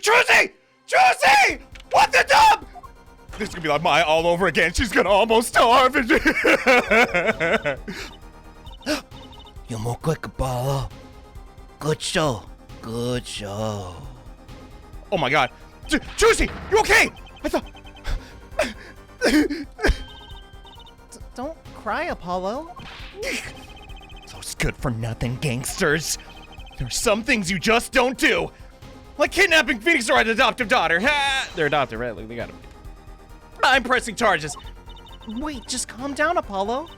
Trucy! Trucy! What the dub? This is gonna be like Maya all over again. She's gonna almost starve. You're more quick, Apollo. Good show. Good show. Oh my god. Trucy, you okay? I thought... Don't cry, Apollo. Those good-for-nothing gangsters. There's some things you just don't do. Like kidnapping Phoenix Wright's adoptive daughter. Ha! They're adopted, right? Like, they got him. I'm pressing charges. Wait, just calm down, Apollo.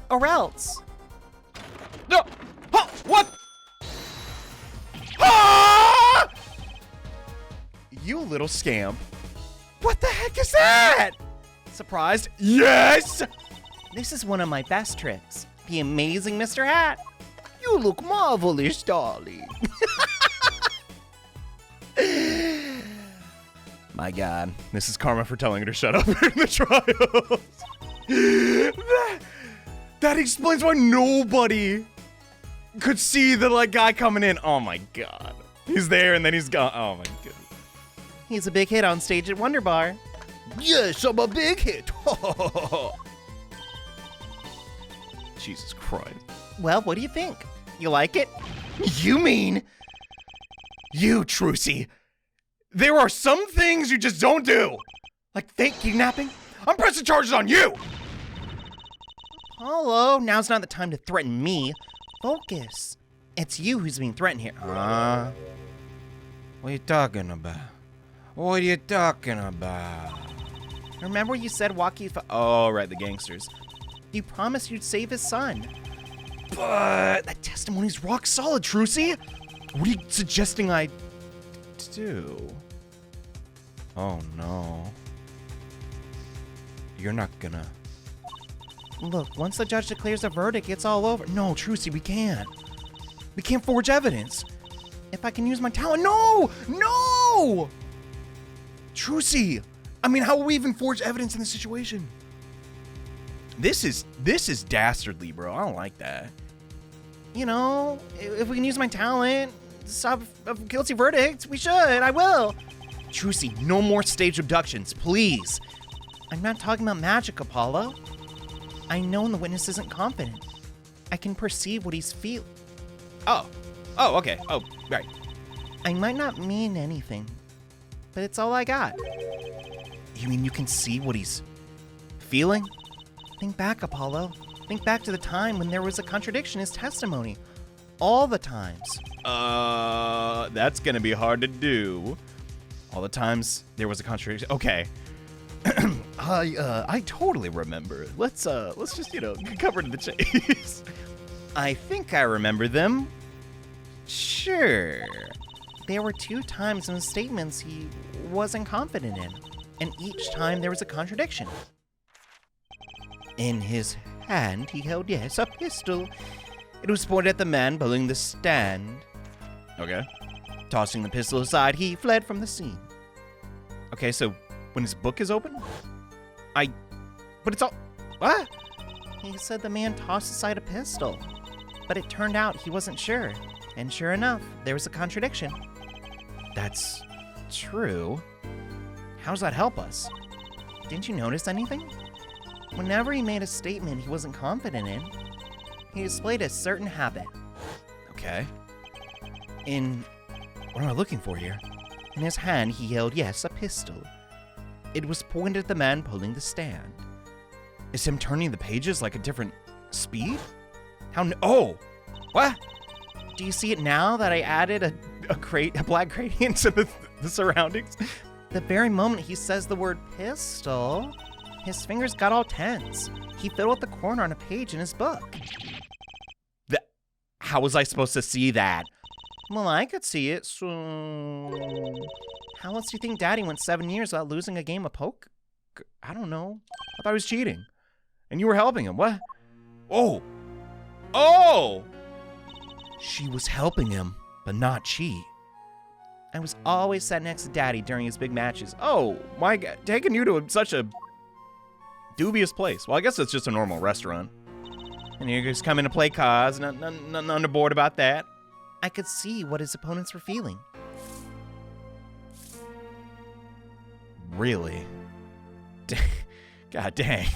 Or else. No! Huh, what? Ah! You little scamp. What the heck is that? Surprised? Yes! This is one of my best tricks. The amazing Mr. Hat. You look marvelous, darling. My god, this is karma for telling her to shut up in the trials. That explains why nobody could see the like guy coming in. Oh my god. He's there and then he's gone. Oh my goodness. He's a big hit on stage at Wonder Bar. Yes, I'm a big hit. Jesus Christ. Well, what do you think? You like it? You mean you, Trucy? There are some things you just don't do. Like fake kidnapping? I'm pressing charges on you! Apollo, now's not the time to threaten me. Focus. It's you who's being threatened here. What are you talking about? What are you talking about? Remember you said Walkie... Oh, right, the gangsters. You promised you'd save his son. But that testimony's rock solid, Trucy. What are you suggesting I do? Oh no. You're not gonna... Look, once the judge declares a verdict, it's all over. No, Trucy, we can't. We can't forge evidence. If I can use my talent... No! No! Trucy! I mean, how will we even forge evidence in this situation? This is dastardly, bro. I don't like that. You know, if we can use my talent, stop a guilty verdict, we should. I will. Trucy, no more staged abductions, please. I'm not talking about magic, Apollo. I know when the witness isn't confident. I can perceive what he's feeling. Oh, okay. Oh, right. I might not mean anything, but it's all I got. You mean you can see what he's feeling? Think back, Apollo. Think back to the time when there was a contradiction in his testimony. All the times. That's gonna be hard to do. All the times there was a contradiction. Okay. I totally remember. Let's just, cover to the chase. I think I remember them. Sure. There were 2 times in the statements he wasn't confident in, and each time there was a contradiction. In his hand, he held, yes, a pistol. It was pointed at the man pulling the stand. Okay. Tossing the pistol aside, he fled from the scene. Okay, so when his book is open? But it's all... What? He said the man tossed aside a pistol, but it turned out he wasn't sure. And sure enough, there was a contradiction. That's true. How does that help us? Didn't you notice anything? Whenever he made a statement he wasn't confident in, he displayed a certain habit. Okay. What am I looking for here? In his hand, he held, yes, a pistol. It was pointed at the man pulling the stand. Is him turning the pages like a different speed? Oh! What? Do you see it now that I added a black gradient to the surroundings? The very moment he says the word pistol, his fingers got all tense. He fiddled the corner on a page in his book. How was I supposed to see that? Well, I could see it, so... How else do you think Daddy went 7 years without losing a game of poker? I don't know. I thought he was cheating. And you were helping him. What? Oh! She was helping him, but not cheat. I was always sat next to Daddy during his big matches. Oh, my God. Taking you to such a dubious place. Well, I guess it's just a normal restaurant. And you just come in to play cards. Nothing on the board about that. I could see what his opponents were feeling. Really? God dang.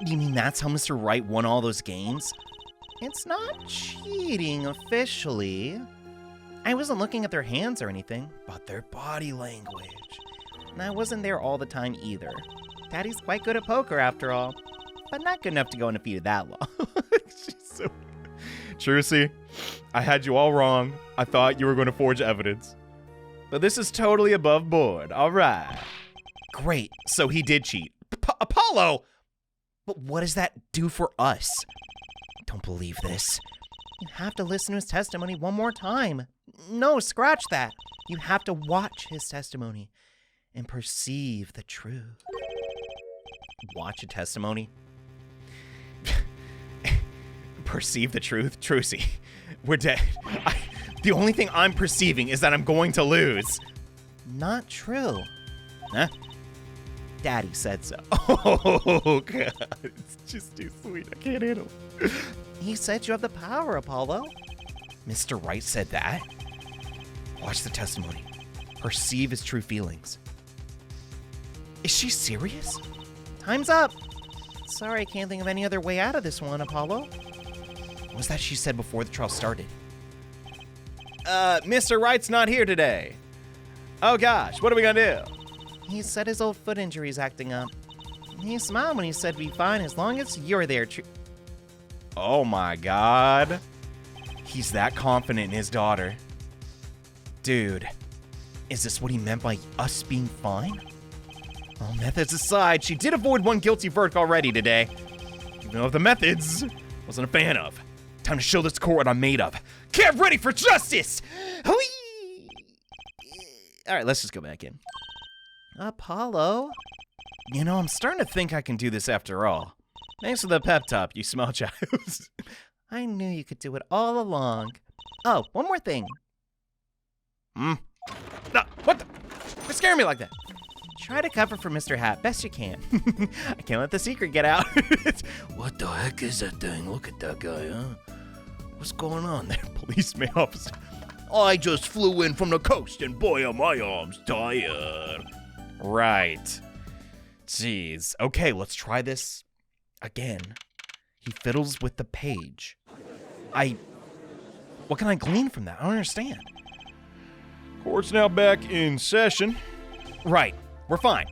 You mean that's how Mr. Wright won all those games? It's not cheating officially. I wasn't looking at their hands or anything, but their body language. And I wasn't there all the time either. Daddy's quite good at poker after all, but not good enough to go undefeated that long. She's so... Trucy, I had you all wrong. I thought you were going to forge evidence. But this is totally above board. All right. Great, so he did cheat. Apollo! But what does that do for us? I don't believe this. You have to listen to his testimony one more time. No, scratch that. You have to watch his testimony and perceive the truth. Watch a testimony? Perceive the truth? Trucy, we're dead. The only thing I'm perceiving is that I'm going to lose. Not true. Huh? Daddy said so. Oh, God. It's just too sweet. I can't handle it. He said you have the power, Apollo. Mr. Wright said that? Watch the testimony. Perceive his true feelings. Is she serious? Time's up. Sorry, I can't think of any other way out of this one, Apollo. What was that she said before the trial started? Mr. Wright's not here today. Oh, gosh. What are we gonna do? He said his old foot injury's acting up. He smiled when he said be fine as long as you're there. Oh, my God. He's that confident in his daughter. Dude, is this what he meant by us being fine? Well, methods aside, she did avoid one guilty verdict already today. Even though the methods wasn't a fan of. Time to show this court what I'm made of. Get ready for justice! Whee! All right, let's just go back in. Apollo? You know, I'm starting to think I can do this after all. Thanks for the pep talk, you small child. I knew you could do it all along. Oh, one more thing. No, what the? You're scaring me like that. Try to cover for Mr. Hat best you can. I can't let the secret get out. What the heck is that thing? Look at that guy, huh? What's going on there? Policeman officer. I just flew in from the coast, and boy, are my arms tired. Right. Jeez. Okay, let's try this again. He fiddles with the page. What can I glean from that? I don't understand. Court's now back in session. Right. We're fine.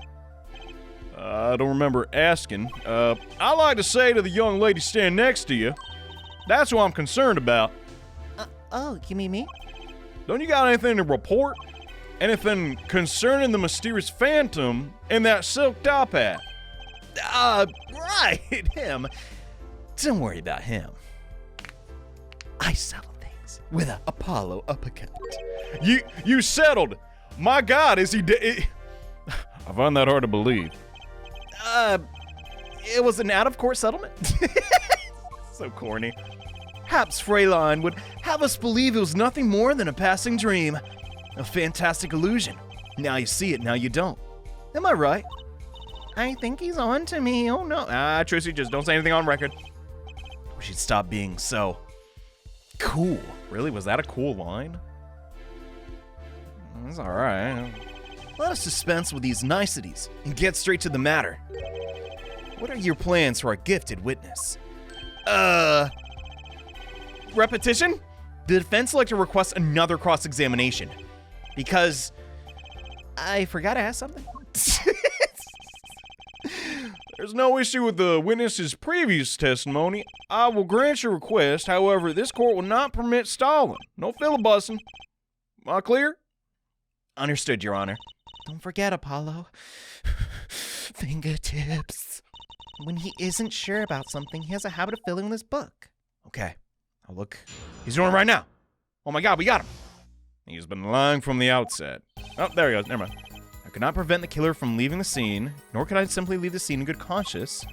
I don't remember asking. I like to say to the young lady standing next to you, that's who I'm concerned about. Oh, you mean me? Don't you got anything to report? Anything concerning the mysterious phantom in that silk top hat? Right, him. Don't worry about him. I settle things with a Apollo uppercut. You settled. My God, is he dead? I find that hard to believe. It was an out-of-court settlement. So corny. Perhaps Freyline would have us believe it was nothing more than a passing dream. A fantastic illusion. Now you see it, now you don't. Am I right? I think he's on to me. Oh no. Trucy, just don't say anything on record. We should stop being so cool. Really? Was that a cool line? That's alright. Let us dispense with these niceties and get straight to the matter. What are your plans for our gifted witness? Repetition? The defense would like to request another cross-examination. Because I forgot to ask something. There's no issue with the witness's previous testimony. I will grant your request. However, this court will not permit stalling. No filibustering. Am I clear? Understood, Your Honor. Don't forget, Apollo. Fingertips. When he isn't sure about something, he has a habit of filling with his book. Okay, I'll look. He's doing it right now. Oh my God, we got him. He's been lying from the outset. Oh, there he goes. Never mind. I could not prevent the killer from leaving the scene, nor could I simply leave the scene in good conscience.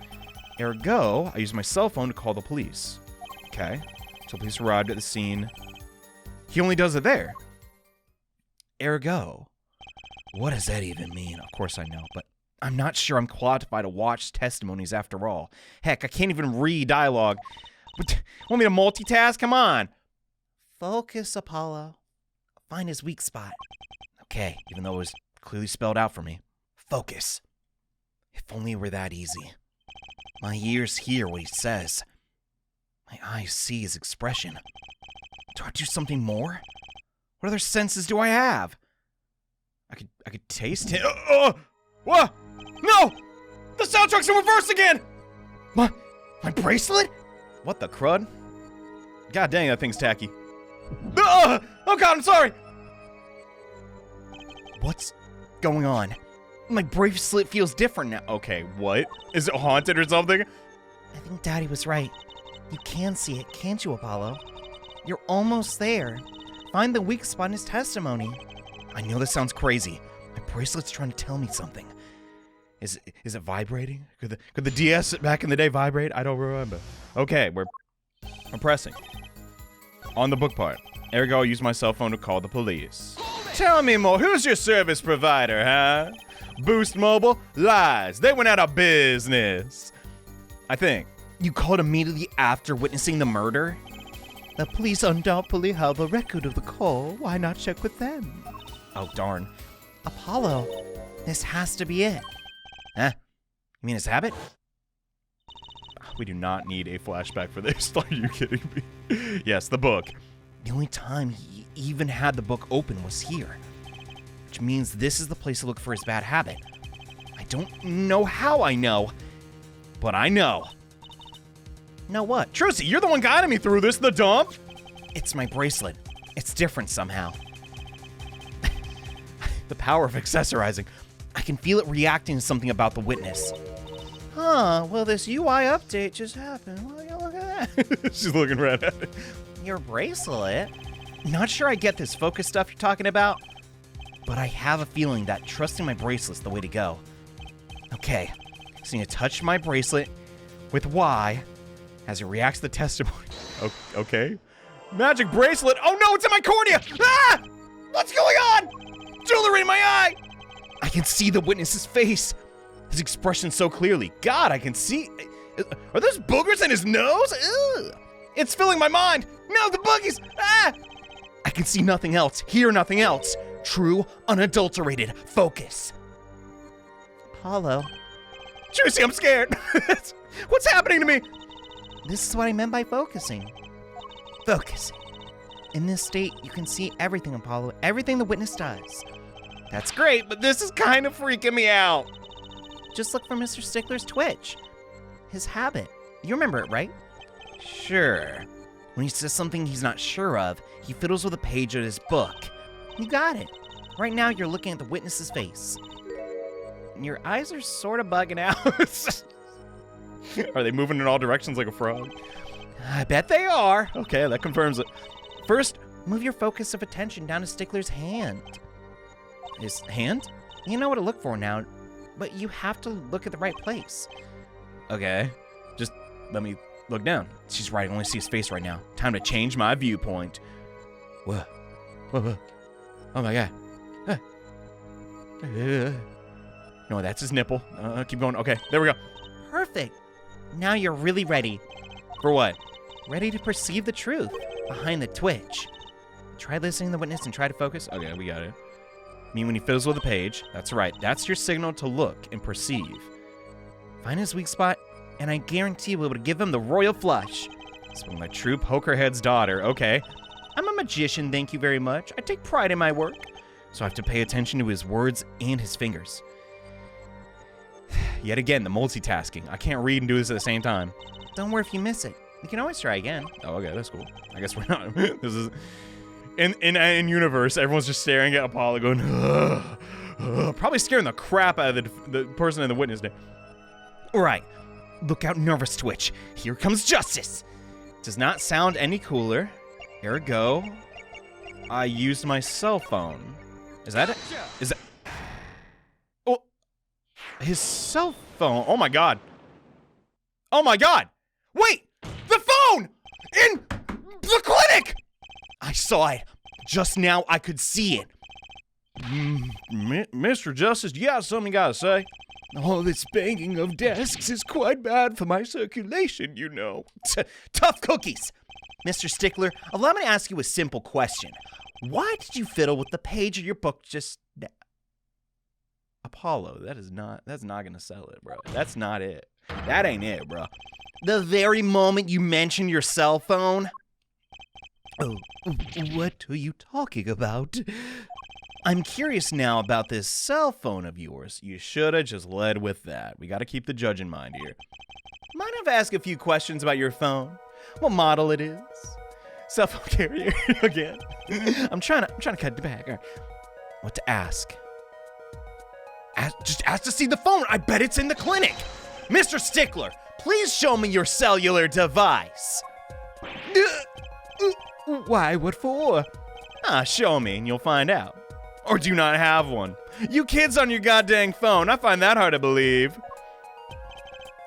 Ergo, I used my cell phone to call the police. Okay, so police arrived at the scene. He only does it there. Ergo. What does that even mean? Of course I know, but I'm not sure I'm qualified to watch testimonies after all. Heck, I can't even read dialogue. Want me to multitask? Come on. Focus, Apollo. Find his weak spot. Okay, even though it was clearly spelled out for me. Focus. If only it were that easy. My ears hear what he says. My eyes see his expression. Do I do something more? What other senses do I have? I could taste him. What? No! The soundtrack's in reverse again! My bracelet? What the crud? God dang, that thing's tacky. Oh God, I'm sorry! What's going on? My bracelet feels different now. Okay, what? Is it haunted or something? I think Daddy was right. You can see it, can't you, Apollo? You're almost there. Find the weak spot in his testimony. I know this sounds crazy. My bracelet's trying to tell me something. Is it vibrating? Could the DS back in the day vibrate? I don't remember. Okay, I'm pressing. On the book part. Ergo, I'll use my cell phone to call the police. Tell me more. Who's your service provider, huh? Boost Mobile? Lies. They went out of business. I think. You called immediately after witnessing the murder? The police undoubtedly have a record of the call. Why not check with them? Oh, darn. Apollo, this has to be it. Huh? You mean his habit? We do not need a flashback for this. Are you kidding me? Yes, the book. The only time he even had the book open was here. Which means this is the place to look for his bad habit. I don't know how I know, but I know. Know what? Trucy, you're the one guiding me through this, the dump? It's my bracelet. It's different somehow. The power of accessorizing. I can feel it reacting to something about the witness. Huh, well, this UI update just happened. Look at that. She's looking right at it. Your bracelet? Not sure I get this focus stuff you're talking about, but I have a feeling that trusting my bracelet's the way to go. Okay, so you touch my bracelet with Y as it reacts to the testimony. Okay. Magic bracelet. Oh no, it's in my cornea! Ah! What's going on? Jewelry in my eye! I can see the witness's face. His expression so clearly. God, I can see. Are those boogers in his nose? Ugh. It's filling my mind. No, the boogies. Ah! I can see nothing else, hear nothing else. True, unadulterated focus. Apollo. Trucy, I'm scared. What's happening to me? This is what I meant by focusing. Focusing. In this state, you can see everything, Apollo. Everything the witness does. That's great, but this is kind of freaking me out. Just look for Mr. Stickler's twitch. His habit. You remember it, right? Sure. When he says something he's not sure of, he fiddles with a page of his book. You got it. Right now, you're looking at the witness's face. Your eyes are sort of bugging out. Are they moving in all directions like a frog? I bet they are. Okay, that confirms it. First, move your focus of attention down to Stickler's hand. His hand? You know what to look for now, but you have to look at the right place. Okay, just let me look down. She's right, I only see his face right now. Time to change my viewpoint. Whoa. Oh my God. No, that's his nipple. Keep going. Okay, there we go. Perfect. Now you're really ready. For what? Ready to perceive the truth behind the twitch. Try listening to the witness and try to focus. Okay, we got it. I mean, when he fiddles with a page, that's right. That's your signal to look and perceive. Find his weak spot, and I guarantee you'll be able to give him the royal flush. It's my true pokerhead's daughter. Okay. I'm a magician, thank you very much. I take pride in my work. So I have to pay attention to his words and his fingers. Yet again, the multitasking. I can't read and do this at the same time. Don't worry if you miss it. You can always try again. Oh, okay, that's cool. I guess we're not. This is in universe. Everyone's just staring at Apollo, going, probably scaring the crap out of the person in the witness stand. All right, look out, nervous twitch. Here comes justice. Does not sound any cooler. Ergo, I used my cell phone. Is that it? Is that? Oh, his cell phone. Oh my God. Oh my God. Wait, the phone in the clinic. I saw it. Just now I could see it. Mr. Justice, you got something you gotta say? All this banging of desks is quite bad for my circulation, you know. Tough cookies. Mr. Stickler, allow me to ask you a simple question. Why did you fiddle with the page of your book just now? Apollo. That's not gonna sell it, bro. That's not it. That ain't it, bro. The very moment you mentioned your cell phone. Oh, what are you talking about? I'm curious now about this cell phone of yours. You should have just led with that. We got to keep the judge in mind here. Mind if I ask a few questions about your phone? What model it is? Cell phone carrier again. I'm trying to cut it back. All right. What to ask? Just ask to see the phone. I bet it's in the clinic. Mr. Stickler, please show me your cellular device. Why? What for? Show me and you'll find out. Or do not have one. You kids on your goddamn phone. I find that hard to believe.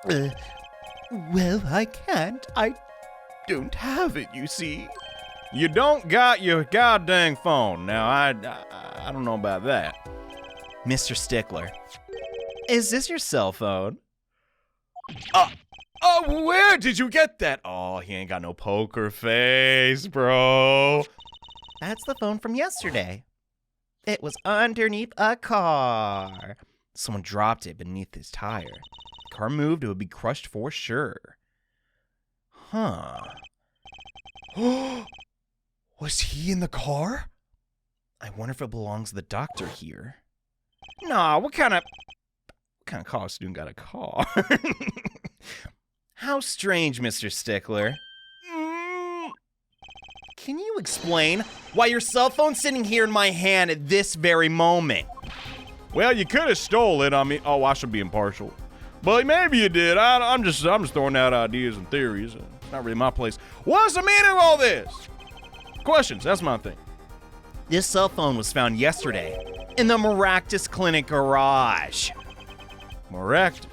Well, I can't. I don't have it, you see. You don't got your goddamn phone. Now, I don't know about that. Mr. Stickler, is this your cell phone? Where did you get that? Oh, he ain't got no poker face, bro. That's the phone from yesterday. It was underneath a car. Someone dropped it beneath his tire. The car moved, it would be crushed for sure. Huh. Was he in the car? I wonder if it belongs to the doctor here. Nah, what kind of car student got a car? How strange, Mr. Stickler. Can you explain why your cell phone's sitting here in my hand at this very moment? Well, you could have stole it. I mean, I should be impartial. But maybe you did. I'm just throwing out ideas and theories. It's not really my place. What's the meaning of all this? Questions, that's my thing. This cell phone was found yesterday in the Maractus Clinic garage. Maractus?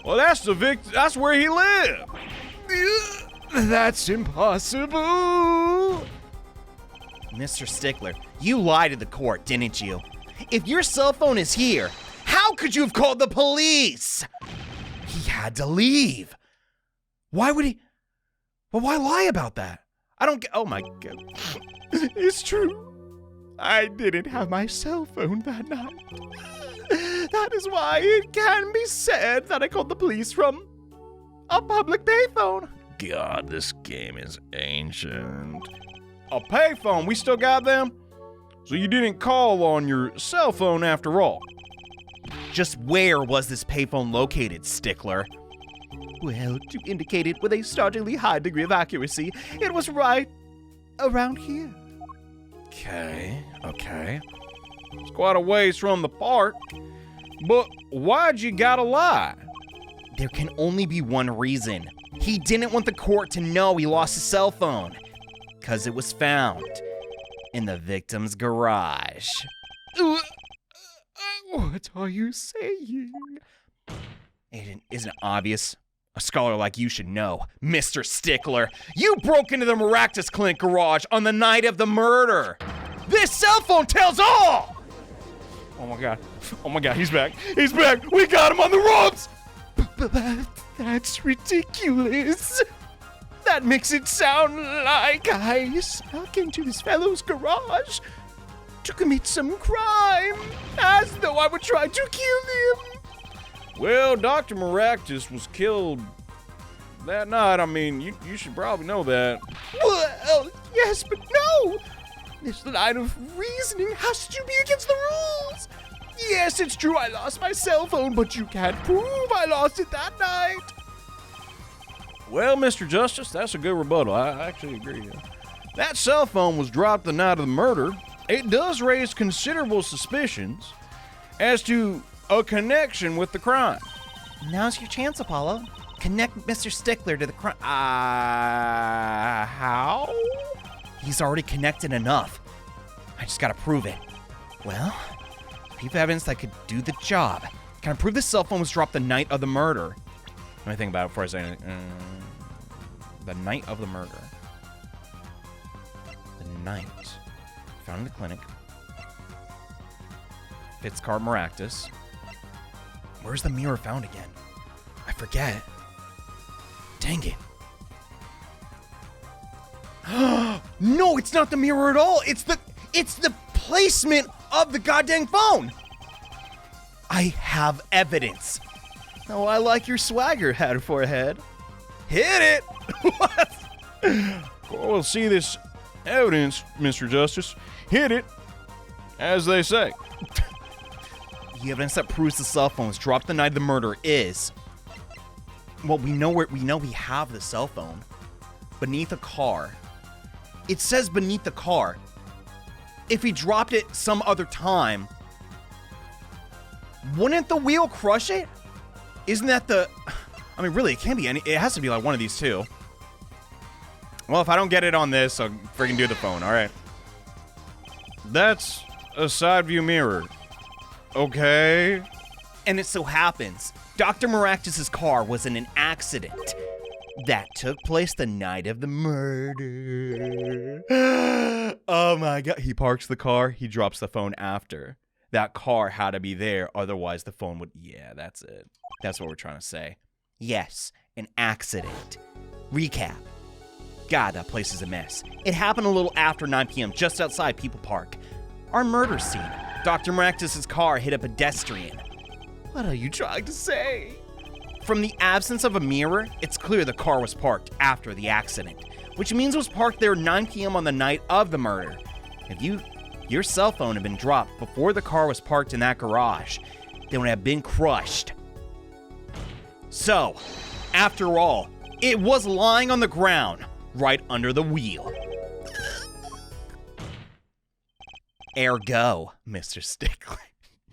Well, that's where he lived. That's impossible. Mr. Stickler, you lied to the court, didn't you? If your cell phone is here, how could you have called the police? He had to leave. Why would he? Well, why lie about that? I don't get. Oh my God. It's true. I didn't have my cell phone that night. That is why it can be said that I called the police from a public payphone. God, this game is ancient. A payphone? We still got them? So you didn't call on your cell phone after all? Just where was this payphone located, Stickler? Well, to indicate it with a startlingly high degree of accuracy, it was right around here. Okay. It's quite a ways from the park. But why'd you gotta lie? There can only be one reason. He didn't want the court to know he lost his cell phone. 'Cause it was found in the victim's garage. What are you saying? Isn't it obvious? A scholar like you should know. Mr. Stickler, you broke into the Maractus Clinic garage on the night of the murder. This cell phone tells all! Oh my god, he's back. We got him on the ropes! That's ridiculous. That makes it sound like I snuck into this fellow's garage to commit some crime, as though I would try to kill him. Well, Dr. Maractus was killed that night. I mean, you should probably know that. Well, yes, but no. This line of reasoning has to be against the rules. Yes, it's true I lost my cell phone, but you can't prove I lost it that night. Well, Mr. Justice, that's a good rebuttal. I actually agree. That cell phone was dropped the night of the murder. It does raise considerable suspicions as to a connection with the crime. Now's your chance, Apollo. Connect Mr. Stickler to the crime. How? He's already connected enough. I just gotta prove it. Well, piece of evidence that could do the job. Can I prove this cell phone was dropped the night of the murder? Let me think about it before I say anything. The night of the murder. The night. Found in the clinic. Fitzcart Maractus. Where's the mirror found again? I forget. Dang it. No, it's not the mirror at all. It's the placement of the goddamn phone. I have evidence. Oh, I like your swagger, head for head. Hit it! What? Well, see this evidence, Mr. Justice. Hit it, as they say. The evidence that proves the cell phone was dropped the night of the murder is... Well, we know we have the cell phone. Beneath a car. It says beneath the car. If he dropped it some other time, wouldn't the wheel crush it? Isn't that the... I mean, really, it can't be any... It has to be like one of these two. Well, if I don't get it on this, I'll freaking do the phone, alright. That's a side view mirror. Okay. And it so happens, Dr. Maractus's car was in an accident that took place the night of the murder. Oh my god. He parks the car, he drops the phone after. That car had to be there, otherwise the phone would... Yeah, that's it. That's what we're trying to say. Yes, an accident. Recap. God, that place is a mess. It happened a little after 9 p.m. just outside People Park. Our murder scene. Dr. Maractus's car hit a pedestrian. What are you trying to say? From the absence of a mirror, it's clear the car was parked after the accident, which means it was parked there 9 p.m. on the night of the murder. If your cell phone had been dropped before the car was parked in that garage, then it would have been crushed. So, after all, it was lying on the ground, right under the wheel. Ergo, Mr. Stickler,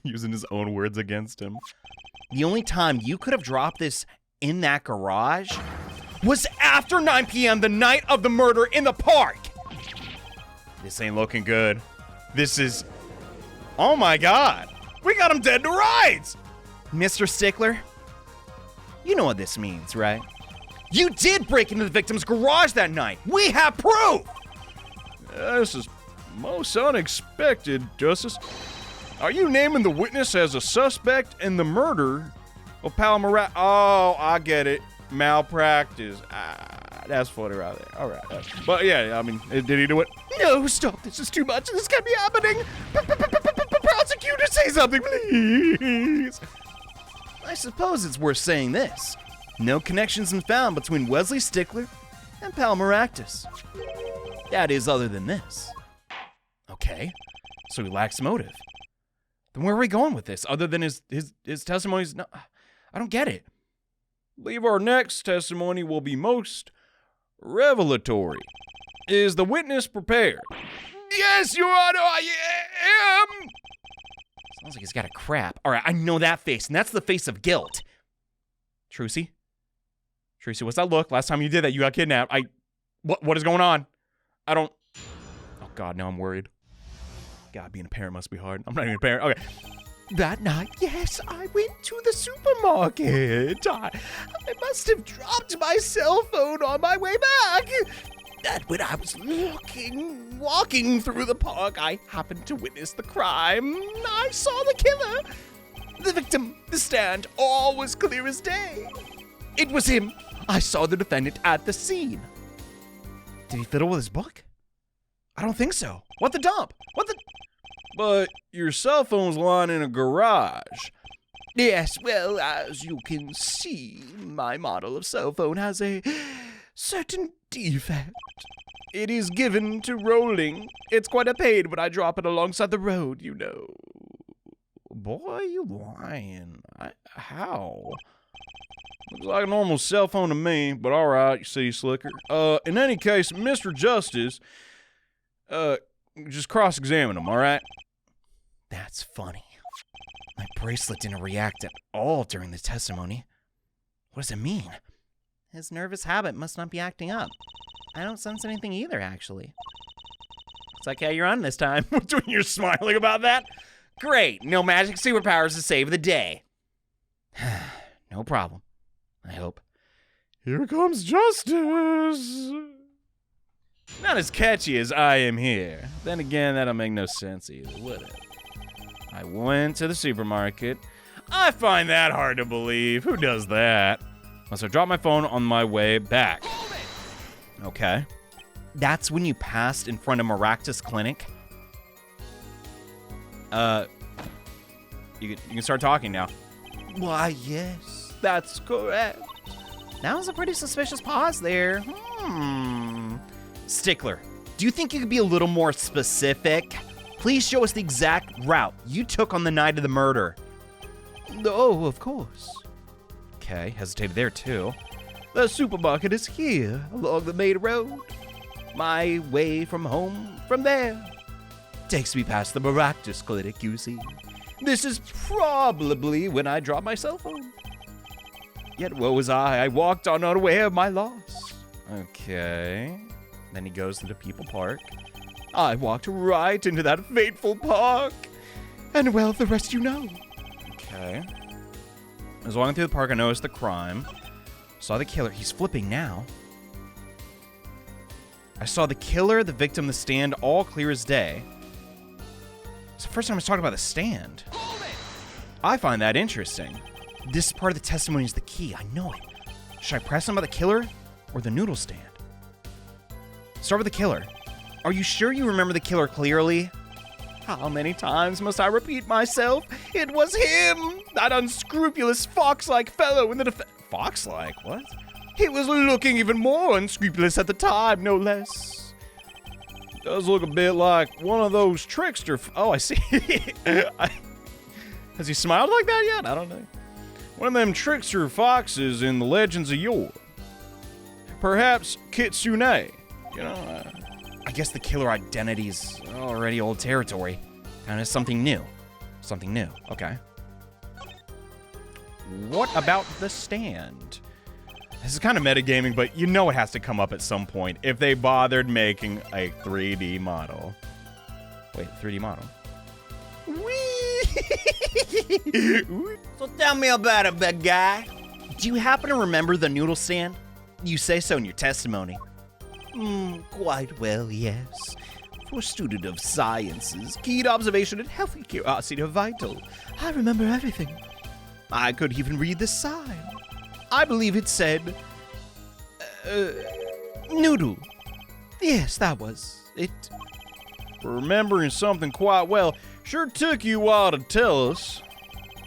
using his own words against him. The only time you could have dropped this in that garage was after 9 p.m. the night of the murder in the park. This ain't looking good. This is... Oh my god. We got him dead to rights. Mr. Stickler, you know what this means, right? You did break into the victim's garage that night. We have proof. This is most unexpected, Justice. Are you naming the witness as a suspect in the murder of Palmera? Oh, I get it. Malpractice. That's funny right there. All right. But yeah, I mean, did he do it? No, stop. This is too much. This can't be happening. Prosecutor, say something, please. I suppose it's worth saying this. No connections been found between Wesley Stickler and Palmeractus. That is, other than this. Okay, so he lacks motive. Then where are we going with this, other than his testimonies? No, I don't get it. I believe our next testimony will be most revelatory. Is the witness prepared? Yes, Your Honor, I am! Sounds like he's got a crap. All right, I know that face, and that's the face of guilt. Trucy, what's that look? Last time you did that, you got kidnapped. What is going on? I don't... Oh, God, now I'm worried. God, being a parent must be hard. I'm not even a parent. Okay. That night, yes, I went to the supermarket. I must have dropped my cell phone on my way back. And when I was walking through the park, I happened to witness the crime. I saw the killer, the victim, the stand, all was clear as day. It was him. I saw the defendant at the scene. Did he fiddle with his book? I don't think so. What the dump? But your cell phone's lying in a garage. Yes, well, as you can see, my model of cell phone has a certain defect. It is given to rolling. It's quite a pain when I drop it alongside the road, you know. Boy, you lying. How? Looks like a normal cell phone to me, but all right, you city slicker. In any case, Mr. Justice, just cross-examine him, all right? That's funny. My bracelet didn't react at all during the testimony. What does it mean? His nervous habit must not be acting up. I don't sense anything either, actually. It's like, hey, you're on this time. You're smiling about that? Great. No magic superpowers to save the day. No problem. I hope. Here comes justice. Not as catchy as I am here. Then again, that'll make no sense either, would it? I went to the supermarket. I find that hard to believe. Who does that? So I dropped my phone on my way back. Okay. That's when you passed in front of Maractus Clinic? You can start talking now. Why, yes. That's correct. That was a pretty suspicious pause there. Stickler, do you think you could be a little more specific? Please show us the exact route you took on the night of the murder. Oh, of course. Okay, hesitated there too. The supermarket is here, along the main road. My way from home from there takes me past the Maractus Clinic, you see. This is probably when I dropped my cell phone. Yet woe was I walked on unaware of my loss. Okay. Then he goes into People Park. I walked right into that fateful park. And well, the rest you know. Okay. I was walking through the park, I noticed the crime. Saw the killer. He's flipping now. I saw the killer, the victim, the stand, all clear as day. It's the first time I was talking about the stand. I find that interesting. This part of the testimony is the key. I know it. Should I press him about the killer or the noodle stand? Start with the killer. Are you sure you remember the killer clearly? How many times must I repeat myself? It was him! That unscrupulous fox-like fellow in the Fox-like? What? He was looking even more unscrupulous at the time, no less. Does look a bit like one of those trickster. Oh, I see. Has he smiled like that yet? I don't know. One of them trickster foxes in the legends of yore. Perhaps Kitsune. You know, I guess the killer identity's already old territory. And it's something new. Something new. Okay. What about the stand? This is kind of metagaming, but you know it has to come up at some point if they bothered making a 3D model. Wait, 3D model? So tell me about it, big guy. Do you happen to remember the noodle stand? You say so in your testimony. Quite well, yes. For a student of sciences, keen observation and healthy curiosity are vital. I remember everything. I could even read the sign. I believe it said, noodle. Yes, that was it. Remembering something quite well. Sure took you a while to tell us.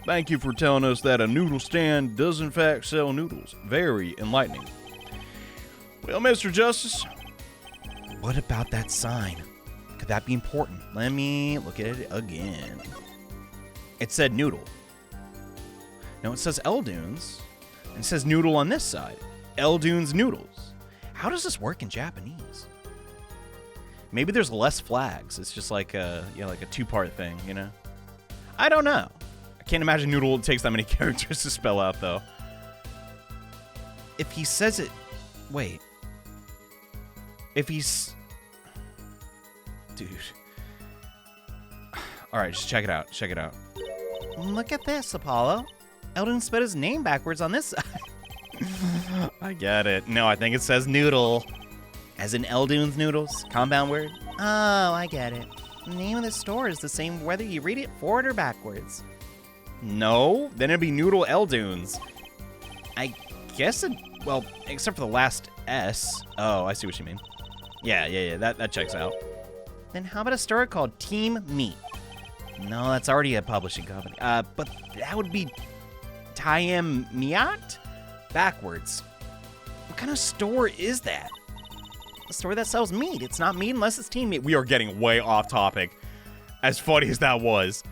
Thank you for telling us that a noodle stand does in fact sell noodles. Very enlightening. Well, Mr. Justice. What about that sign? Could that be important? Let me look at it again. It said noodle. No, it says Eldunes. And it says noodle on this side. Eldunes noodles. How does this work in Japanese? Maybe there's less flags. It's just like a, like a two-part thing, you know? I don't know. I can't imagine noodle takes that many characters to spell out, though. If he says it... Wait. If he's... Dude. Alright, just check it out. Check it out. Look at this, Apollo. Eldon spelled his name backwards on this side. I get it. No, I think it says noodle. As in Eldunes noodles? Compound word? Oh, I get it. The name of the store is the same whether you read it forward or backwards. No, then it'd be Noodle Eldunes. I guess it, well, except for the last S. Oh, I see what you mean. Yeah, that checks out. Then how about a store called Team Meat? No, that's already a publishing company. But that would be Tayem Miat? Backwards. What kind of store is that? A store that sells meat. It's not meat unless it's Team Meat. We are getting way off topic. As funny as that was.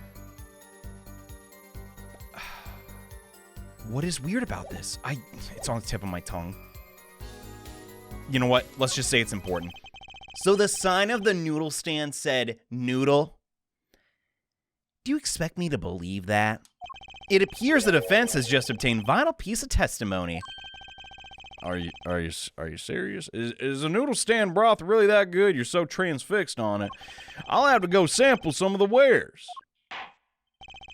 What is weird about this? It's on the tip of my tongue. You know what? Let's just say it's important. So the sign of the noodle stand said noodle. Do you expect me to believe that? It appears the defense has just obtained vital piece of testimony. Are you serious? Is a noodle stand broth really that good? You're so transfixed on it. I'll have to go sample some of the wares.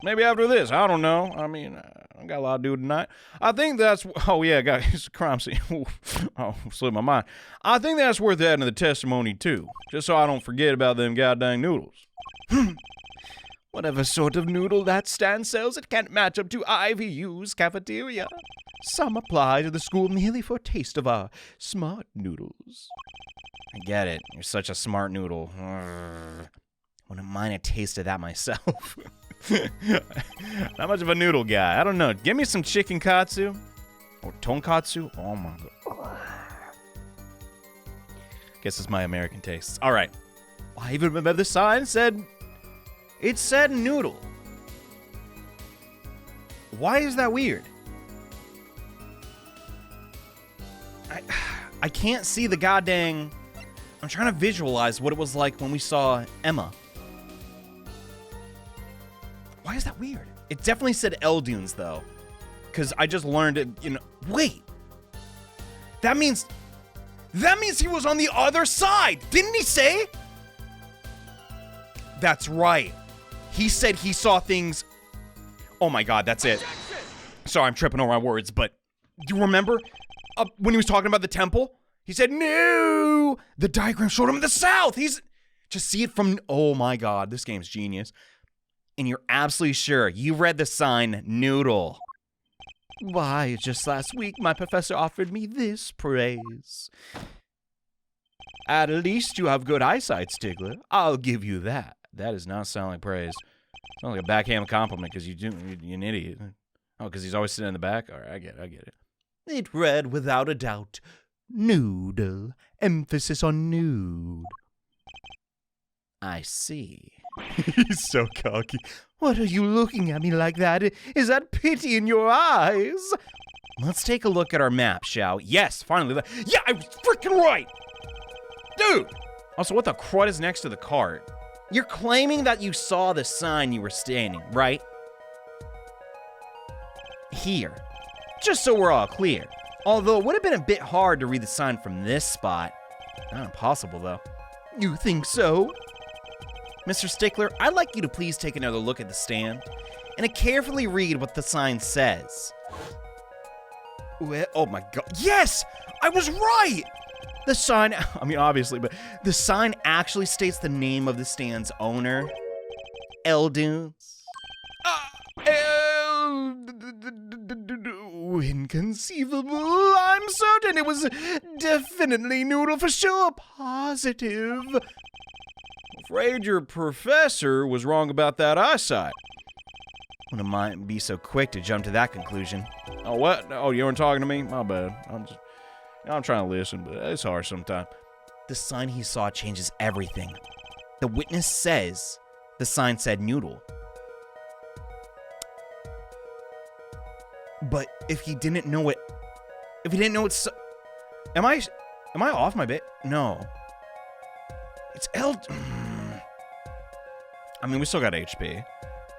Maybe after this. I don't know. I mean, I got a lot to do tonight. I think that's... Oh, yeah, guys, crime scene. Oh, slipped my mind. I think that's worth adding to the testimony, too. Just so I don't forget about them goddamn noodles. Whatever sort of noodle that stand sells, it can't match up to IVU's cafeteria. Some apply to the school merely for a taste of our smart noodles. I get it. You're such a smart noodle. Wouldn't mind a taste of that myself. Not much of a noodle guy. I don't know. Give me some chicken katsu or tonkatsu. Oh my god. Guess it's my American tastes. All right. I even remember the sign said, it said noodle. Why is that weird? I can't see the goddamn... I'm trying to visualize what it was like when we saw Emma. Why is that weird? It definitely said L Dunes, though. Because I just learned it, you know... Wait! That means he was on the other side! Didn't he say? That's right. He said he saw things... Oh my god, that's it. Sorry, I'm tripping over my words, but... Do you remember when he was talking about the temple? He said, no! The diagram showed him the south! He's... Just see it from... Oh my god, this game's genius. And you're absolutely sure you read the sign, noodle. Why, just last week, my professor offered me this praise. At least you have good eyesight, Stigler. I'll give you that. That does not sound like praise. Sounds like a backhand compliment because you're an idiot. Oh, because he's always sitting in the back? All right, I get it. It read, without a doubt, noodle. Emphasis on nude. I see. He's so cocky. What are you looking at me like that? Is that pity in your eyes? Let's take a look at our map, shall we? Yes, finally. Yeah, I was freaking right! Dude! Also, what the crud is next to the cart? You're claiming that you saw the sign you were standing, right? Here. Just so we're all clear. Although it would have been a bit hard to read the sign from this spot. Not impossible, though. You think so? Mr. Stickler, I'd like you to please take another look at the stand and carefully read what the sign says. Oh my god. Yes! I was right! The sign, I mean, obviously, but the sign actually states the name of the stand's owner. L Dunes. Inconceivable. I'm certain it was definitely noodle for sure. Positive. Afraid your professor was wrong about that eyesight. Wouldn't mind be so quick to jump to that conclusion. Oh, what? Oh, you weren't talking to me? My bad. I'm trying to listen, but it's hard sometimes. The sign he saw changes everything. The witness says the sign said noodle. But if he didn't know it, am I off my bit? No. It's L. I mean, we still got HP.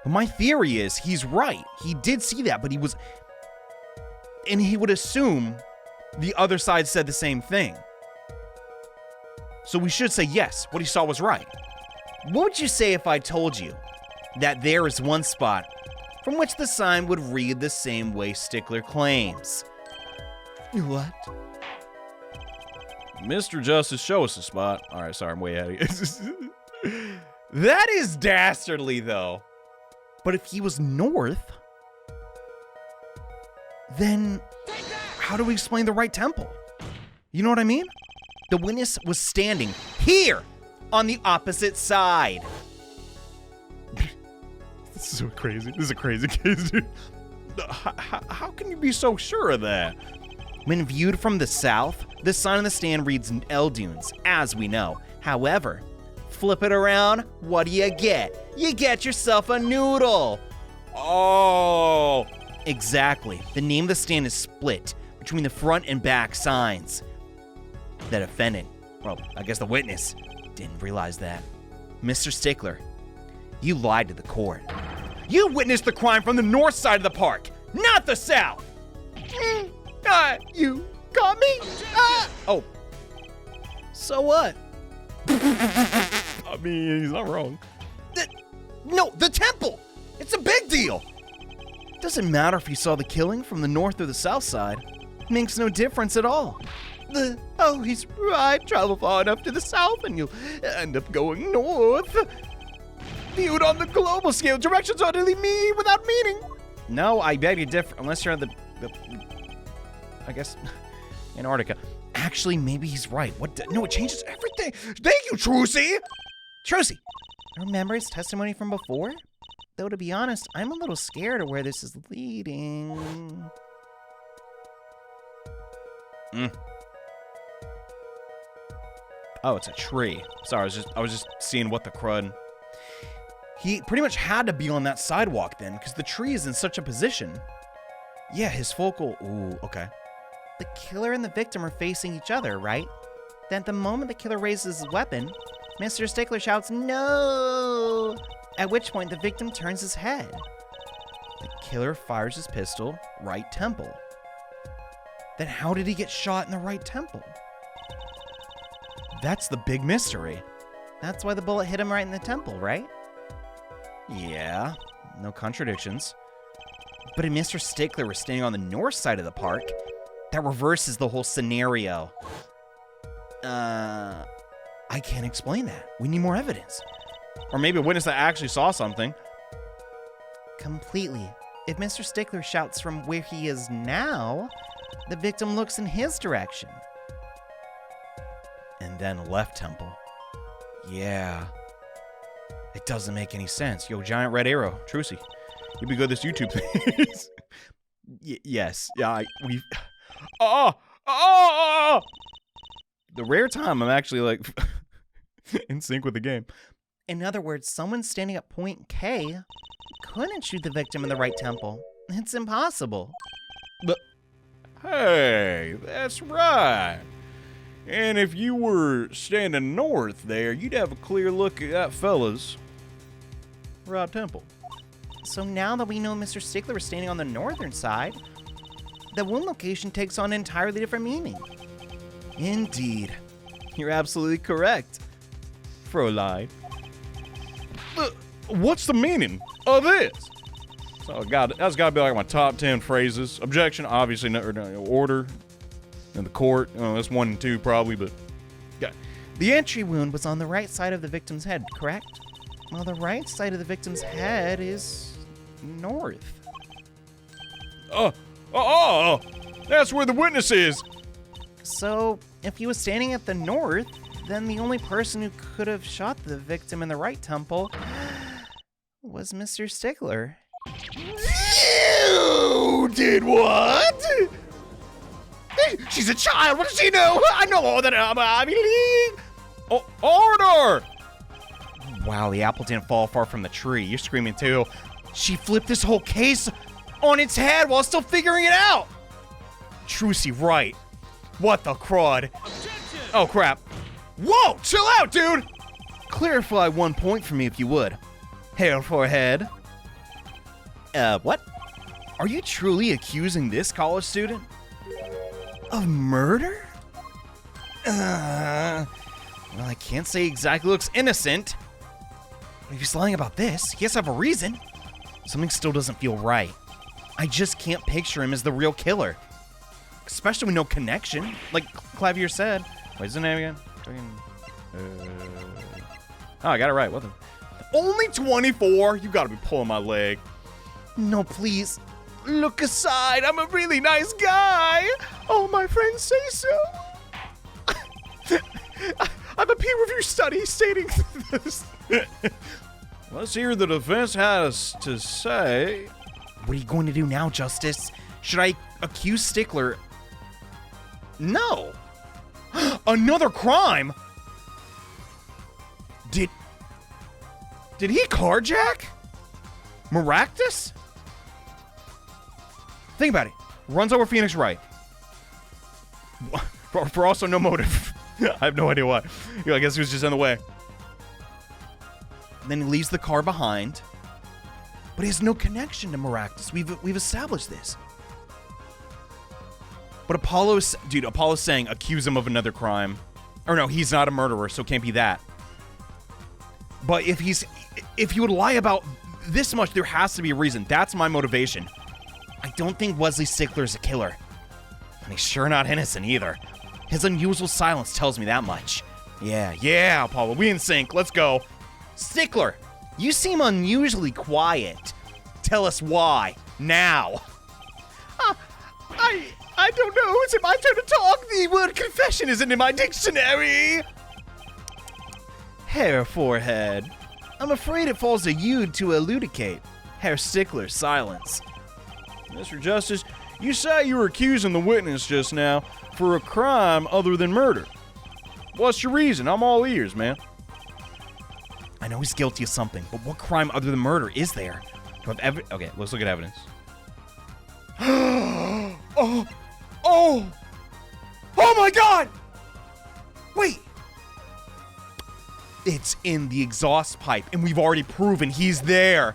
But my theory is he's right. He did see that, but and he would assume the other side said the same thing. So we should say yes, what he saw was right. What would you say if I told you that there is one spot from which the sign would read the same way Stickler claims? What? Mr. Justice, show us the spot. All right, sorry, I'm way out of here. That is dastardly, though. But if he was north, then how do we explain the right temple? You know what I mean? The witness was standing here on the opposite side. This is so crazy. This is a crazy case, dude. How can you be so sure of that? When viewed from the south, the sign on the stand reads L Dunes, as we know. However, flip it around, what do you get? You get yourself a noodle. Oh, exactly. The name of the stand is split between the front and back signs. The defendant, well, I guess the witness, didn't realize that. Mr. Stickler, you lied to the court. You witnessed the crime from the north side of the park, not the south. You got me? Oh. So what? I mean, he's not wrong. No, the temple! It's a big deal! Doesn't matter if you saw the killing from the north or the south side. Makes no difference at all. Oh, he's right. Travel far enough to the south and you'll end up going north. Viewed on the global scale, directions utterly me without meaning. No, I beg you differ, unless you're on the I guess, Antarctica. Actually, maybe he's right. No, it changes everything. Thank you, Trucy! Trucy, remember his testimony from before? Though, to be honest, I'm a little scared of where this is leading. Oh, it's a tree. Sorry, I was just seeing what the crud. He pretty much had to be on that sidewalk then, because the tree is in such a position. Yeah, his focal. Ooh, okay. The killer and the victim are facing each other, right? Then, the moment the killer raises his weapon, Mr. Stickler shouts, "No!" At which point, the victim turns his head. The killer fires his pistol, right temple. Then how did he get shot in the right temple? That's the big mystery. That's why the bullet hit him right in the temple, right? Yeah, no contradictions. But if Mr. Stickler was standing on the north side of the park, that reverses the whole scenario. I can't explain that. We need more evidence. Or maybe a witness that actually saw something. Completely. If Mr. Stickler shouts from where he is now, the victim looks in his direction. And then left temple. Yeah. It doesn't make any sense. Yo, giant red arrow. Trucy, you be good this YouTube, please. Yes. Yeah, we... The rare time I'm actually, like, in sync with the game. In other words, someone standing at point K couldn't shoot the victim in the right temple. It's impossible. But, hey, that's right. And if you were standing north there, you'd have a clear look at that fella's right temple. So now that we know Mr. Stickler is standing on the northern side, the wound location takes on an entirely different meaning. Indeed. You're absolutely correct, Fräulein. What's the meaning of this? So, God, that's got to be like my top 10 phrases. Objection, obviously, no order in the court. That's 1 and 2 probably, but... Yeah. The entry wound was on the right side of the victim's head, correct? Well, the right side of the victim's head is north. That's where the witness is. So, if he was standing at the north, then the only person who could have shot the victim in the right temple was Mr. Stickler. You did what? She's a child. What does she know? I know all that about Ivy League. Oh, order! Wow, the apple didn't fall far from the tree. You're screaming too. She flipped this whole case on its head while still figuring it out. Trucy Wright. What the crud? Objection! Oh, crap. Whoa, chill out, dude! Clarify 1 point for me if you would. Hair forehead. What? Are you truly accusing this college student of murder? Well, I can't say exactly looks innocent. But if he's lying about this, he has to have a reason. Something still doesn't feel right. I just can't picture him as the real killer. Especially with no connection, like Clavier said. What's his name again? Oh, I got it right. What the? Only 24? You gotta be pulling my leg. No, please. Look aside. I'm a really nice guy. Oh, my friends say so. I'm a peer review study stating this. Let's hear the defense has to say. What are you going to do now, Justice? Should I accuse Stickler? No. Another crime? Did he carjack Maractus? Think about it. Runs over Phoenix Wright. For also no motive. I have no idea why. I guess he was just in the way. Then he leaves the car behind. But he has no connection to Maractus. We've established this. But Apollo's saying accuse him of another crime. Or no, he's not a murderer, so it can't be that. But if he would lie about this much, there has to be a reason. That's my motivation. I don't think Wesley Stickler's a killer. And he's sure not innocent either. His unusual silence tells me that much. Yeah, Apollo, we in sync. Let's go. Stickler, you seem unusually quiet. Tell us why, now. I don't know. Is it my turn to talk? The word confession isn't in my dictionary. Hair forehead. I'm afraid it falls to you to elucidate Herr Stickler's silence. Mr. Justice, you say you were accusing the witness just now for a crime other than murder. What's your reason? I'm all ears, man. I know he's guilty of something, but what crime other than murder is there? Do I have Okay, let's look at evidence. Oh my God! Wait. It's in the exhaust pipe, and we've already proven he's there.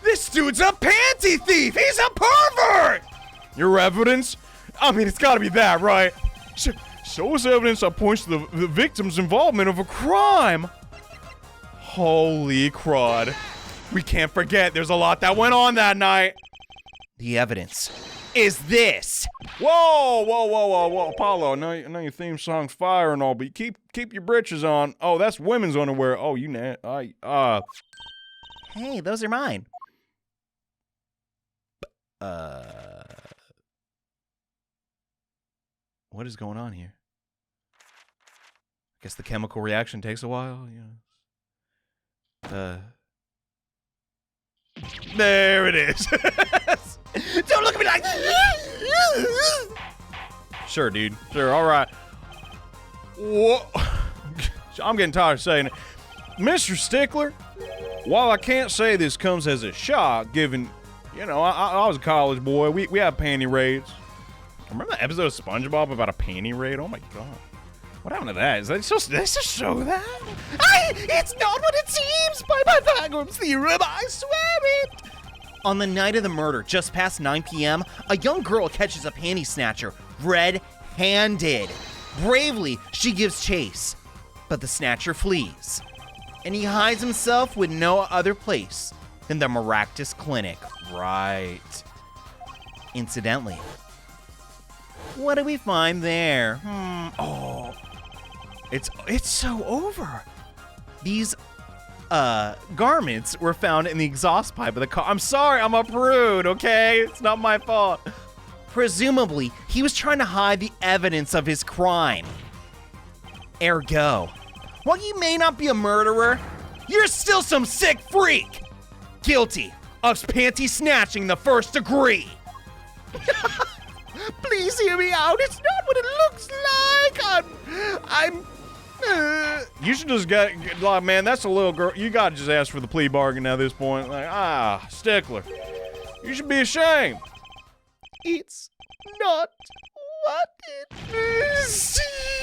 This dude's a panty thief! He's a pervert! Your evidence? I mean, it's gotta be that, right? Show us evidence that points to the victim's involvement of a crime. Holy crud. We can't forget there's a lot that went on that night. The evidence is this. Whoa, Apollo, I know your theme song's fire and all, but keep your britches on. Oh, that's women's underwear. Oh, Hey, those are mine. What is going on here? I guess the chemical reaction takes a while, There it is. Don't look at me like that. Sure, dude. Sure, all right. Whoa. I'm getting tired of saying it. Mr. Stickler, while I can't say this comes as a shock, given, I was a college boy. We had panty raids. Remember that episode of SpongeBob about a panty raid? Oh my God. What happened to that? Is that just show that? It's not what it seems by Pythagoras' theorem, I swear it! On the night of the murder, just past 9 p.m., a young girl catches a panty snatcher, red-handed. Bravely, she gives chase, but the snatcher flees, and he hides himself with no other place than the Maractus Clinic. Right. Incidentally, what do we find there? Oh, it's so over. These garments were found in the exhaust pipe of the car. I'm sorry, I'm a prude, okay? It's not my fault. Presumably, he was trying to hide the evidence of his crime. Ergo, while you may not be a murderer, you're still some sick freak. Guilty of panty snatching the first degree. Please hear me out. It's not what it looks like. You should just like, man, that's a little girl. You gotta just ask for the plea bargain at this point. Like, Stickler, you should be ashamed. It's not what it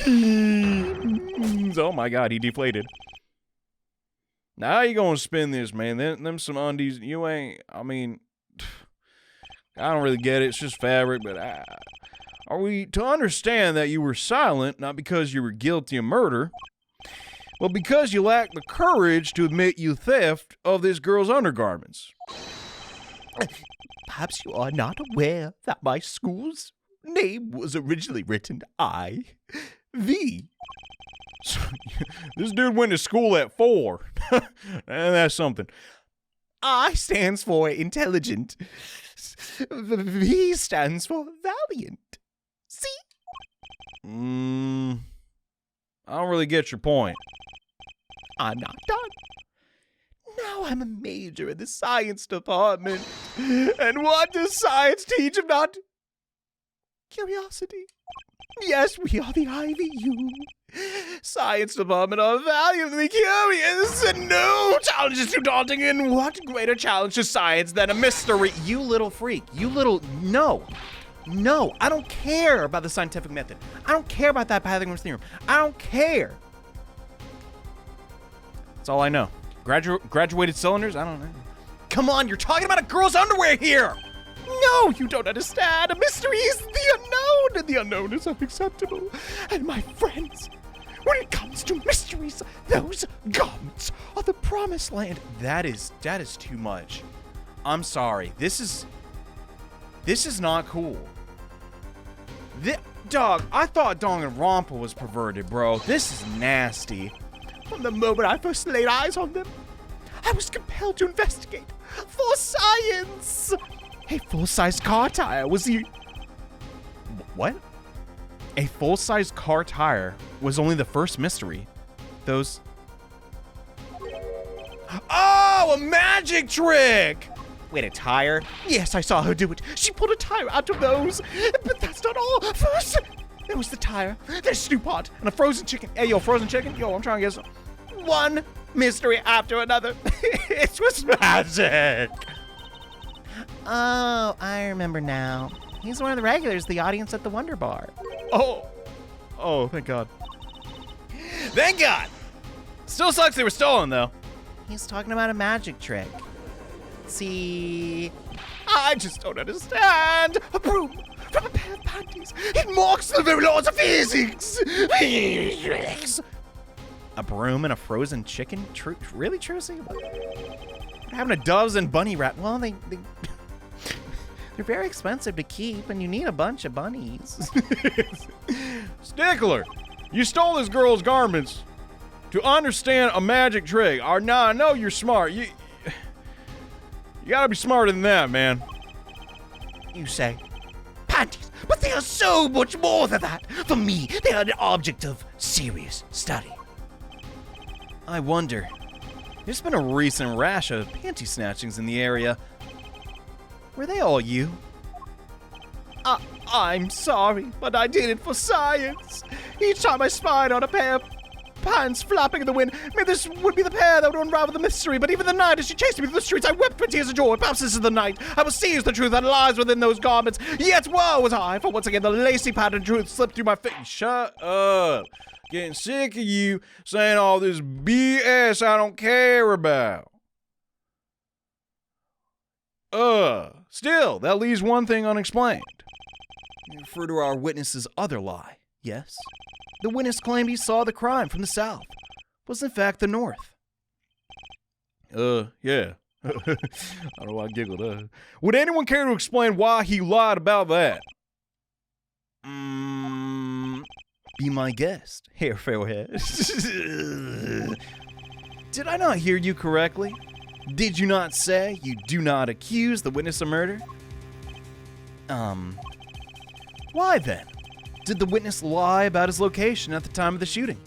is. Oh my God, he deflated. Now how you gonna spin this, man? Them some undies. You ain't. I mean, I don't really get it. It's just fabric, but are we to understand that you were silent not because you were guilty of murder, but because you lacked the courage to admit you theft of this girl's undergarments? Perhaps you are not aware that my school's name was originally written I-V. So, this dude went to school at 4. And that's something. I stands for intelligent. V stands for valiant. See? I don't really get your point. I'm not done. Now I'm a major in the science department. And what does science teach if not curiosity? Yes, we are the IVU. Science department are valiantly curious, and no challenge is too daunting. And what greater challenge to science than a mystery? You little freak. No, I don't care about the scientific method. I don't care about that Pythagoras theorem. I don't care. That's all I know. Graduated cylinders? I don't know. Come on, you're talking about a girl's underwear here. No, you don't understand. A mystery is the unknown, and the unknown is unacceptable. And my friends, when it comes to mysteries, those garments are the promised land. That is too much. I'm sorry. This is not cool. Dog, I thought Danganronpa was perverted, bro. This is nasty. From the moment I first laid eyes on them, I was compelled to investigate for science. A full-size car tire was the... What? A full-size car tire was only the first mystery. Those Oh, a magic trick! Wait, a tire? Yes, I saw her do it. She pulled a tire out of those. But that's not all. First, there was the tire, the stew pot, and a frozen chicken. Hey, yo, frozen chicken? Yo, I'm trying to get some. One mystery after another. It was magic. Oh, I remember now. He's one of the regulars, the audience at the Wonder Bar. Oh, thank God. Thank God! Still sucks they were stolen, though. He's talking about a magic trick. See, I just don't understand. A broom from a pair of panties. It mocks the very laws of physics. a broom and a frozen chicken? Really, Trucy? What Having a doves and bunny rat. Well, they're very expensive to keep, and you need a bunch of bunnies. Stickler, you stole this girl's garments to understand a magic trick. Or no, I know you're smart. You gotta be smarter than that, man. You say, panties, but they are so much more than that. For me, they are an object of serious study. I wonder. There's been a recent rash of panty snatchings in the area. Were they all you? I'm sorry, but I did it for science. Each time I spied on a pair of pants flapping in the wind, maybe this would be the pair that would unravel the mystery. But even the night as she chased me through the streets, I wept for tears of joy. Perhaps this is the night I will seize the truth that lies within those garments. Yet woe was I, for once again the lacy patterned truth slipped through my fingers. Shut up. Getting sick of you saying all this BS I don't care about. Still, that leaves one thing unexplained. You refer to our witness's other lie, yes? The witness claimed he saw the crime from the south. Was in fact the north. Yeah. I don't know why I giggled. Would anyone care to explain why he lied about that? Be my guest, Hair Fairhead. Did I not hear you correctly? Did you not say you do not accuse the witness of murder? Why then? Did the witness lie about his location at the time of the shooting?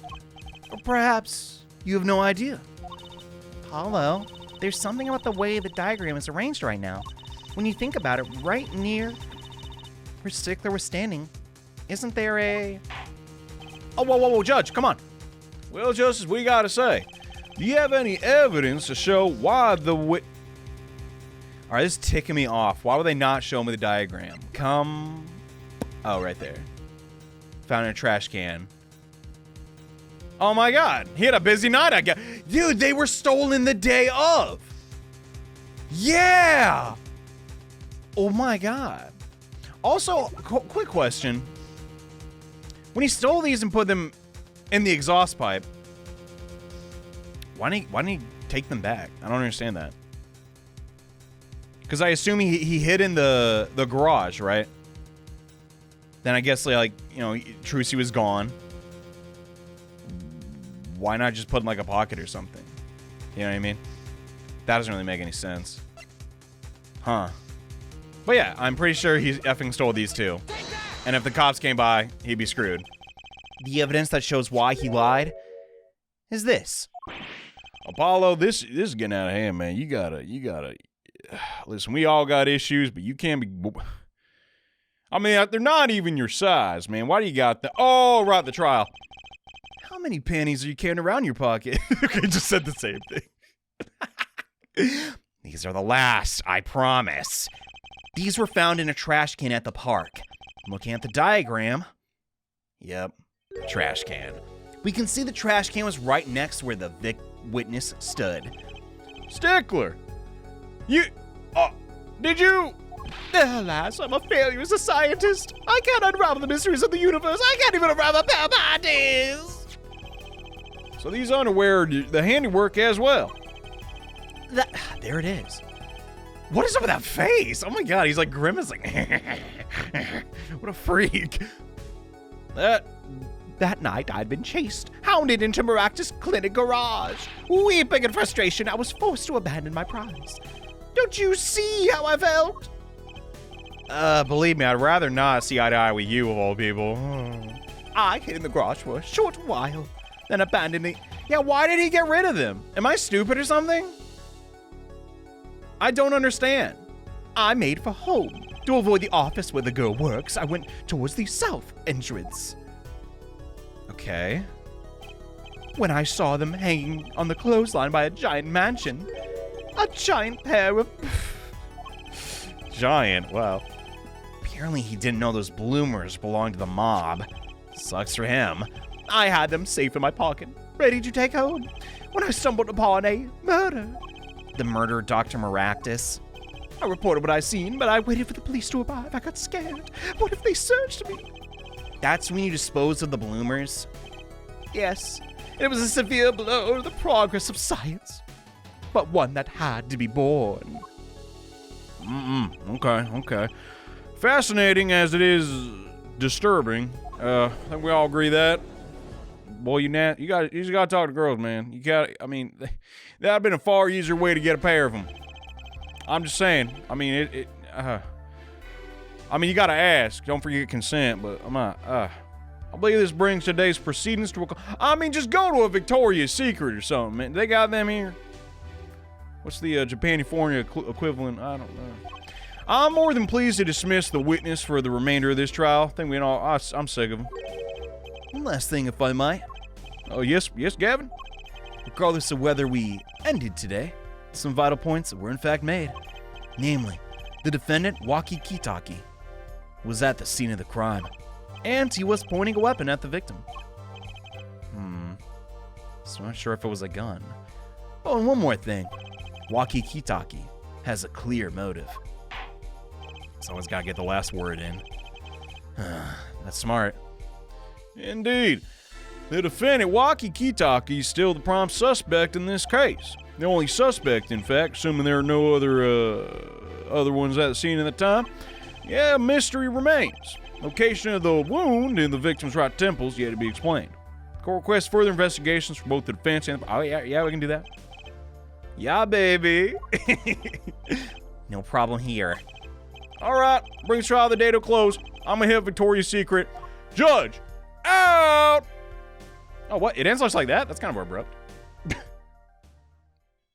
Or perhaps you have no idea? Paulo, there's something about the way the diagram is arranged right now. When you think about it, right near where Stickler was standing, isn't there a... Oh, whoa, Judge, come on. Well, Justice, what do you got to say? Do you have any evidence to show why the All right, this is ticking me off. Why would they not show me the diagram? Oh, right there. Found in a trash can. Oh my God, he had a busy night, I guess. Dude, they were stolen the day of. Yeah. Oh my God. Also, quick question. When he stole these and put them in the exhaust pipe, why didn't he take them back? I don't understand that. Because I assume he hid in the garage, right? Then I guess, like, you know, Trucy was gone. Why not just put in, like, a pocket or something? You know what I mean? That doesn't really make any sense. Huh. But yeah, I'm pretty sure he effing stole these too. And if the cops came by, he'd be screwed. The evidence that shows why he lied is this. Apollo, this is getting out of hand, man. You gotta listen, we all got issues, but you can't be, I mean, they're not even your size, man. Why do you got the, oh, right, the trial. How many pennies are you carrying around your pocket? Okay, just said the same thing. These are the last, I promise. These were found in a trash can at the park. Looking at the diagram, yep, trash can. We can see the trash can was right next to where the witness stood. Stickler, did you? Alas, I'm a failure as a scientist. I can't unravel the mysteries of the universe. I can't even unravel pair of panties. So these underwear are the handiwork as well. There it is. What is up with that face? Oh my God, he's like grimacing. What a freak. That night, I'd been chased, hounded into Maractus Clinic garage. Weeping in frustration, I was forced to abandon my prize. Don't you see how I felt? Believe me, I'd rather not see eye to eye with you of all people. I hid in the garage for a short while, then abandoned Yeah, why did he get rid of them? Am I stupid or something? I don't understand. I made for home. To avoid the office where the girl works, I went towards the south entrance. Okay. When I saw them hanging on the clothesline by a giant mansion, a giant pair of... Giant, wow. Apparently he didn't know those bloomers belonged to the mob. Sucks for him. I had them safe in my pocket, ready to take home, when I stumbled upon a murder. The murder of Dr. Maractus. I reported what I seen, but I waited for the police to arrive. I got scared. What if they searched me? That's when you dispose of the bloomers? Yes. It was a severe blow to the progress of science, but one that had to be borne. Okay. Fascinating as it is disturbing. I think we all agree that. Boy, you just gotta talk to girls, man. That'd have been a far easier way to get a pair of them. I'm just saying. You gotta ask. Don't forget consent, but I believe this brings today's proceedings to a... just go to a Victoria's Secret or something, man. They got them here. What's the Japanifornia equivalent? I don't know. I'm more than pleased to dismiss the witness for the remainder of this trial. I think I'm sick of him. One last thing, if I might. Oh, yes, Gavin? Regardless of whether we ended today, some vital points were in fact made. Namely, the defendant, Waki Kitaki, was at the scene of the crime, and he was pointing a weapon at the victim. So I'm not sure if it was a gun. Oh, and one more thing. Waki Kitaki has a clear motive. Someone's gotta get the last word in. That's smart. Indeed. The defendant, Waki Kitaki, is still the prime suspect in this case. The only suspect, in fact, assuming there are no other ones at the scene at the time. Yeah, mystery remains. Location of the wound in the victim's right temple is yet to be explained. Court requests further investigations for both the defense and... Oh, yeah, we can do that. Yeah, baby. No problem here. All right, brings trial of the day to a close. I'm gonna hit Victoria's Secret. Judge, out! Oh, what? It ends just like that? That's kind of abrupt.